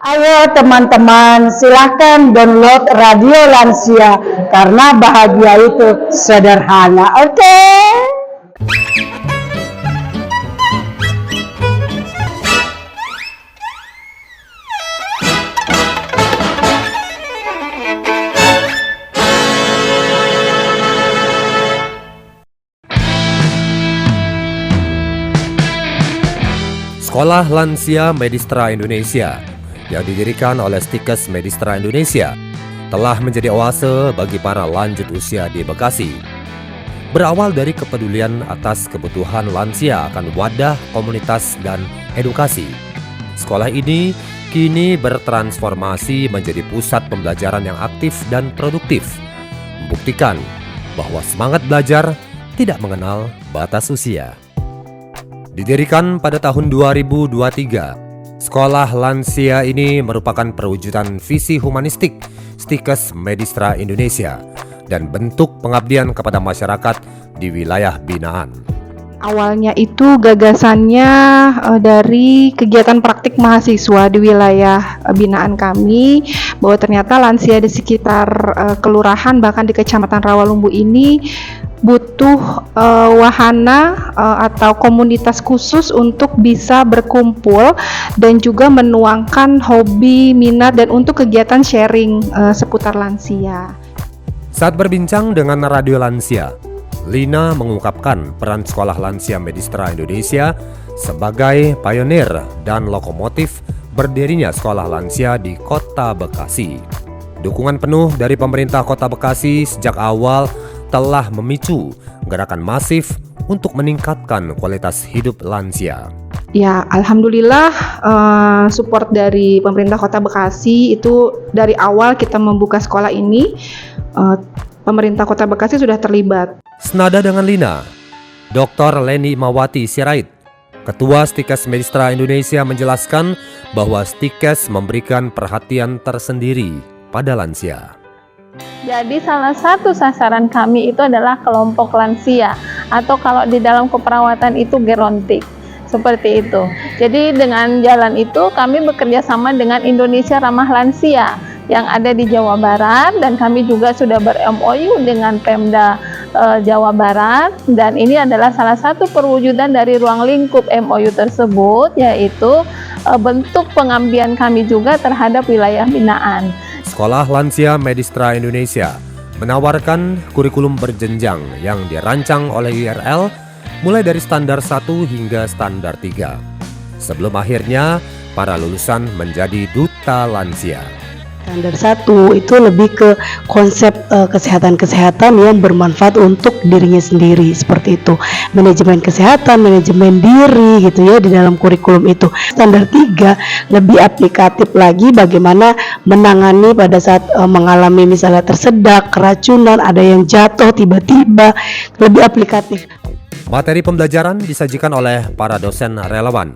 Ayo teman-teman, silahkan download Radio Lansia karena bahagia itu sederhana. Oke? Sekolah Lansia Medistra Indonesia yang didirikan oleh Stikes Medistra Indonesia telah menjadi oase bagi para lanjut usia di Bekasi. Berawal dari kepedulian atas kebutuhan lansia akan wadah, komunitas, dan edukasi, sekolah ini kini bertransformasi menjadi pusat pembelajaran yang aktif dan produktif, membuktikan bahwa semangat belajar tidak mengenal batas usia. Didirikan pada tahun 2023, Sekolah Lansia ini merupakan perwujudan visi humanistik Stikes Medistra Indonesia dan bentuk pengabdian kepada masyarakat di wilayah binaan. Awalnya itu gagasannya dari kegiatan praktik mahasiswa di wilayah binaan kami, bahwa ternyata lansia di sekitar kelurahan bahkan di Kecamatan Rawalumbu ini butuh wahana atau komunitas khusus untuk bisa berkumpul dan juga menuangkan hobi, minat, dan untuk kegiatan sharing seputar lansia. Saat berbincang dengan Radio Lansia, Lina mengungkapkan peran Sekolah Lansia Medistra Indonesia sebagai pionir dan lokomotif berdirinya Sekolah Lansia di Kota Bekasi. Dukungan penuh dari pemerintah Kota Bekasi sejak awal telah memicu gerakan masif untuk meningkatkan kualitas hidup lansia. Ya, alhamdulillah support dari pemerintah Kota Bekasi itu dari awal kita membuka sekolah ini, pemerintah Kota Bekasi sudah terlibat. Senada dengan Lina, Dr. Leni Mawati Sirait, Ketua Stikes Medistra Indonesia menjelaskan bahwa Stikes memberikan perhatian tersendiri pada lansia. Jadi salah satu sasaran kami itu adalah kelompok lansia, atau kalau di dalam keperawatan itu gerontik, seperti itu. Jadi dengan jalan itu kami bekerja sama dengan Indonesia Ramah Lansia yang ada di Jawa Barat, dan kami juga sudah ber-MOU dengan Pemda Jawa Barat, dan ini adalah salah satu perwujudan dari ruang lingkup MOU tersebut, yaitu bentuk pengabdian kami juga terhadap wilayah binaan. Sekolah Lansia Medistra Indonesia menawarkan kurikulum berjenjang yang dirancang oleh IRL mulai dari standar 1 hingga standar 3. Sebelum akhirnya para lulusan menjadi duta lansia. Standar 1 itu lebih ke konsep kesehatan-kesehatan yang bermanfaat untuk dirinya sendiri, seperti itu. Manajemen kesehatan, manajemen diri gitu ya di dalam kurikulum itu. Standar 3 lebih aplikatif lagi, bagaimana menangani pada saat mengalami misalnya tersedak, keracunan, ada yang jatuh tiba-tiba, lebih aplikatif. Materi pembelajaran disajikan oleh para dosen relawan.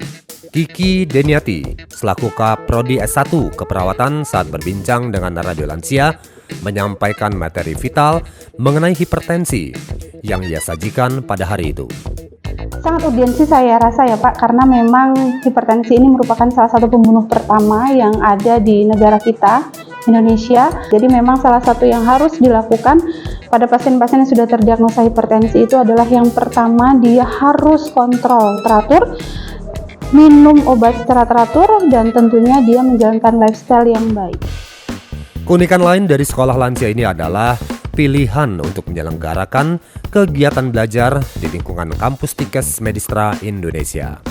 Kiki Deniati, selaku Kaprodi S1 Keperawatan saat berbincang dengan Radio Lansia, menyampaikan materi vital mengenai hipertensi yang ia sajikan pada hari itu. Sangat urgensi saya rasa ya Pak, karena memang hipertensi ini merupakan salah satu pembunuh pertama yang ada di negara kita, Indonesia. Jadi memang salah satu yang harus dilakukan pada pasien-pasien yang sudah terdiagnosa hipertensi itu adalah yang pertama, dia harus kontrol teratur, minum obat secara teratur, dan tentunya dia menjalankan lifestyle yang baik. Keunikan lain dari sekolah lansia ini adalah pilihan untuk menyelenggarakan kegiatan belajar di lingkungan kampus Stikes Medistra Indonesia.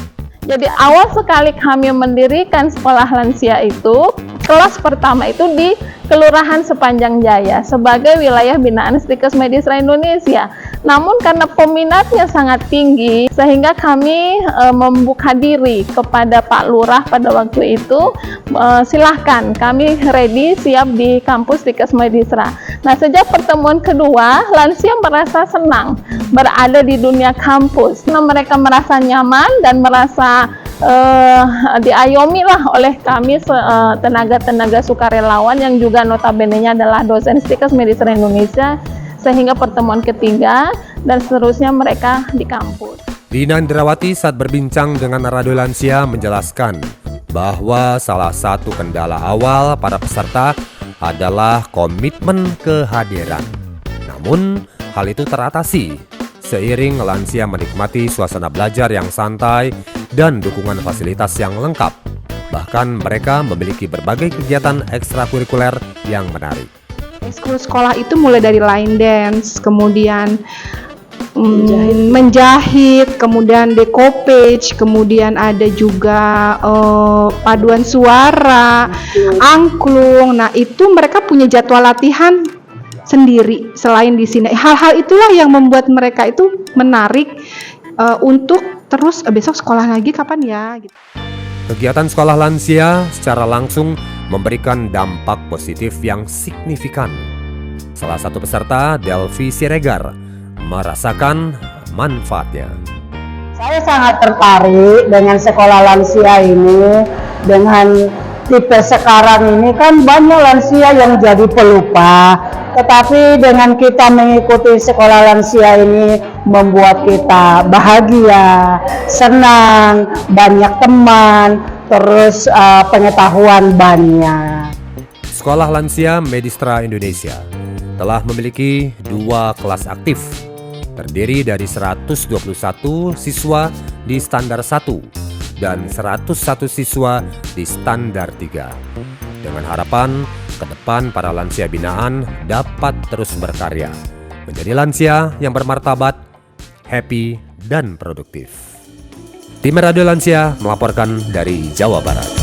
Jadi awal sekali kami mendirikan sekolah lansia itu, kelas pertama itu di Kelurahan Sepanjang Jaya sebagai wilayah binaan Stikes Medistra Indonesia. Namun karena peminatnya sangat tinggi, sehingga kami membuka diri kepada Pak Lurah pada waktu itu, silahkan kami ready, siap di kampus Stikes Medistra. Nah, sejak pertemuan kedua, lansia merasa senang berada di dunia kampus. Nah, mereka merasa nyaman dan merasa diayomi lah oleh kami tenaga-tenaga sukarelawan yang juga notabene-nya adalah dosen Stikes Medistra Indonesia, sehingga pertemuan ketiga dan seterusnya mereka di kampus. Lina Indrawati saat berbincang dengan Radio Lansia menjelaskan bahwa salah satu kendala awal para peserta adalah komitmen kehadiran. Namun, hal itu teratasi seiring lansia menikmati suasana belajar yang santai dan dukungan fasilitas yang lengkap. Bahkan mereka memiliki berbagai kegiatan ekstrakurikuler yang menarik. Ekskul sekolah itu mulai dari line dance, kemudian menjahit, kemudian decoupage, kemudian ada juga paduan suara, angklung. Nah, itu mereka punya jadwal latihan sendiri selain di sini. Hal-hal itulah yang membuat mereka itu menarik untuk terus besok sekolah lagi kapan ya gitu. Kegiatan sekolah lansia secara langsung memberikan dampak positif yang signifikan. Salah satu peserta, Delvi Siregar, merasakan manfaatnya. Saya sangat tertarik dengan sekolah lansia ini. Dengan tipe sekarang ini kan banyak lansia yang jadi pelupa. Tetapi dengan kita mengikuti sekolah lansia ini membuat kita bahagia, senang, banyak teman, terus pengetahuan banyak. Sekolah Lansia Medistra Indonesia telah memiliki 2 kelas aktif, terdiri dari 121 siswa di standar 1 dan 101 siswa di standar 3. Dengan harapan ke depan para lansia binaan dapat terus berkarya, menjadi lansia yang bermartabat, happy, dan produktif. Tim Radio Lansia melaporkan dari Jawa Barat.